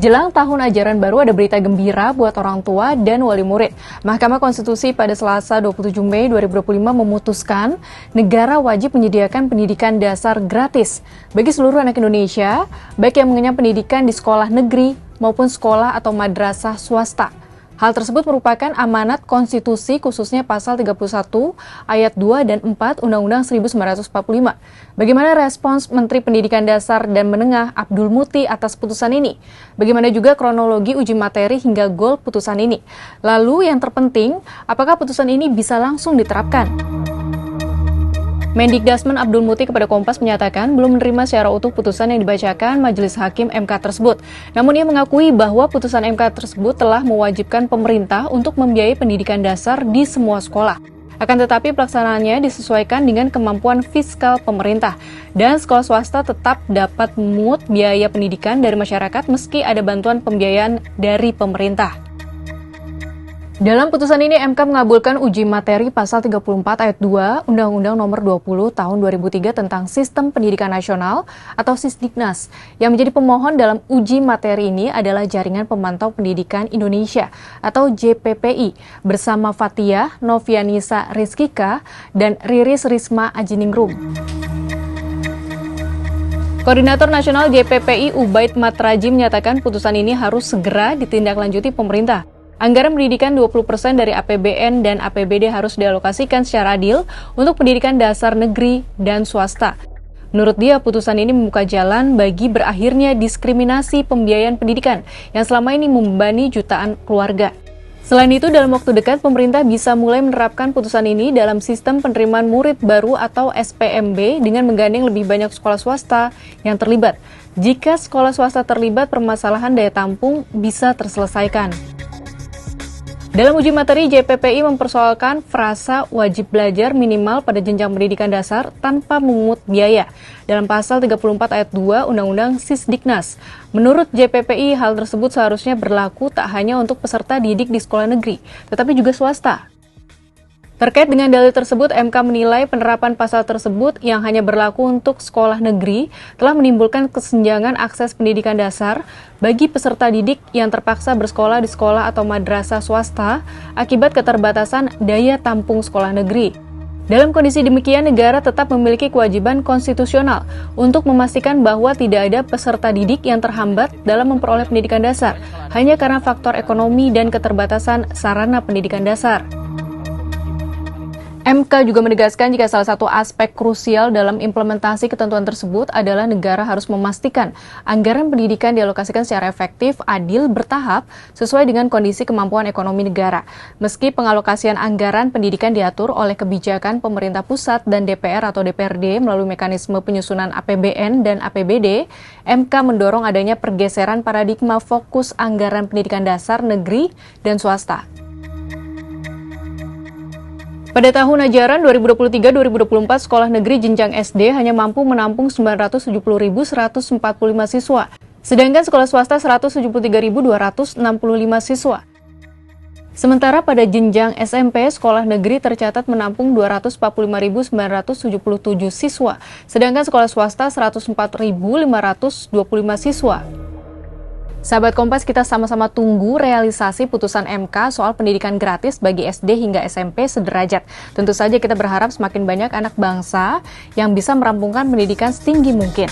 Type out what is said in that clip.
Jelang tahun ajaran baru ada berita gembira buat orang tua dan wali murid. Mahkamah Konstitusi pada Selasa 27 Mei 2025 memutuskan negara wajib menyediakan pendidikan dasar gratis bagi seluruh anak Indonesia, baik yang mengenyam pendidikan di sekolah negeri maupun sekolah atau madrasah swasta. Hal tersebut merupakan amanat konstitusi khususnya pasal 31 ayat 2 dan 4 Undang-Undang 1945. Bagaimana respons Menteri Pendidikan Dasar dan Menengah Abdul Muti atas putusan ini? Bagaimana juga kronologi uji materi hingga gol putusan ini? Lalu yang terpenting, apakah putusan ini bisa langsung diterapkan? Mendikbudrismen Abdul Muti kepada Kompas menyatakan belum menerima secara utuh putusan yang dibacakan Majelis Hakim MK tersebut. Namun ia mengakui bahwa putusan MK tersebut telah mewajibkan pemerintah untuk membiayai pendidikan dasar di semua sekolah. Akan tetapi pelaksanaannya disesuaikan dengan kemampuan fiskal pemerintah dan sekolah swasta tetap dapat memungut biaya pendidikan dari masyarakat meski ada bantuan pembiayaan dari pemerintah. Dalam putusan ini, MK mengabulkan uji materi pasal 34 ayat 2 Undang-Undang Nomor 20 Tahun 2003 tentang Sistem Pendidikan Nasional atau Sisdiknas. Yang menjadi pemohon dalam uji materi ini adalah Jaringan Pemantau Pendidikan Indonesia atau JPPI bersama Fathia, Novianisa Rizkika, dan Riris Risma Ajiningrum. Koordinator Nasional JPPI Ubaid Matraji menyatakan putusan ini harus segera ditindaklanjuti pemerintah. Anggaran pendidikan 20% dari APBN dan APBD harus dialokasikan secara adil untuk pendidikan dasar negeri dan swasta. Menurut dia, putusan ini membuka jalan bagi berakhirnya diskriminasi pembiayaan pendidikan yang selama ini membebani jutaan keluarga. Selain itu, dalam waktu dekat, pemerintah bisa mulai menerapkan putusan ini dalam sistem penerimaan murid baru atau SPMB dengan menggandeng lebih banyak sekolah swasta yang terlibat. Jika sekolah swasta terlibat, permasalahan daya tampung bisa terselesaikan. Dalam uji materi, JPPI mempersoalkan frasa wajib belajar minimal pada jenjang pendidikan dasar tanpa memungut biaya dalam pasal 34 ayat 2 Undang-Undang Sisdiknas. Menurut JPPI, hal tersebut seharusnya berlaku tak hanya untuk peserta didik di sekolah negeri, tetapi juga swasta. Terkait dengan dalil tersebut, MK menilai penerapan pasal tersebut yang hanya berlaku untuk sekolah negeri telah menimbulkan kesenjangan akses pendidikan dasar bagi peserta didik yang terpaksa bersekolah di sekolah atau madrasah swasta akibat keterbatasan daya tampung sekolah negeri. Dalam kondisi demikian, negara tetap memiliki kewajiban konstitusional untuk memastikan bahwa tidak ada peserta didik yang terhambat dalam memperoleh pendidikan dasar hanya karena faktor ekonomi dan keterbatasan sarana pendidikan dasar. MK juga menegaskan jika salah satu aspek krusial dalam implementasi ketentuan tersebut adalah negara harus memastikan anggaran pendidikan dialokasikan secara efektif, adil, bertahap, sesuai dengan kondisi kemampuan ekonomi negara. Meski pengalokasian anggaran pendidikan diatur oleh kebijakan pemerintah pusat dan DPR atau DPRD melalui mekanisme penyusunan APBN dan APBD, MK mendorong adanya pergeseran paradigma fokus anggaran pendidikan dasar negeri dan swasta. Pada tahun ajaran 2023-2024, sekolah negeri jenjang SD hanya mampu menampung 970.145 siswa, sedangkan sekolah swasta 173.265 siswa. Sementara pada jenjang SMP, sekolah negeri tercatat menampung 245.977 siswa, sedangkan sekolah swasta 104.525 siswa. Sahabat Kompas, kita sama-sama tunggu realisasi putusan MK soal pendidikan gratis bagi SD hingga SMP sederajat. Tentu saja kita berharap semakin banyak anak bangsa yang bisa merampungkan pendidikan setinggi mungkin.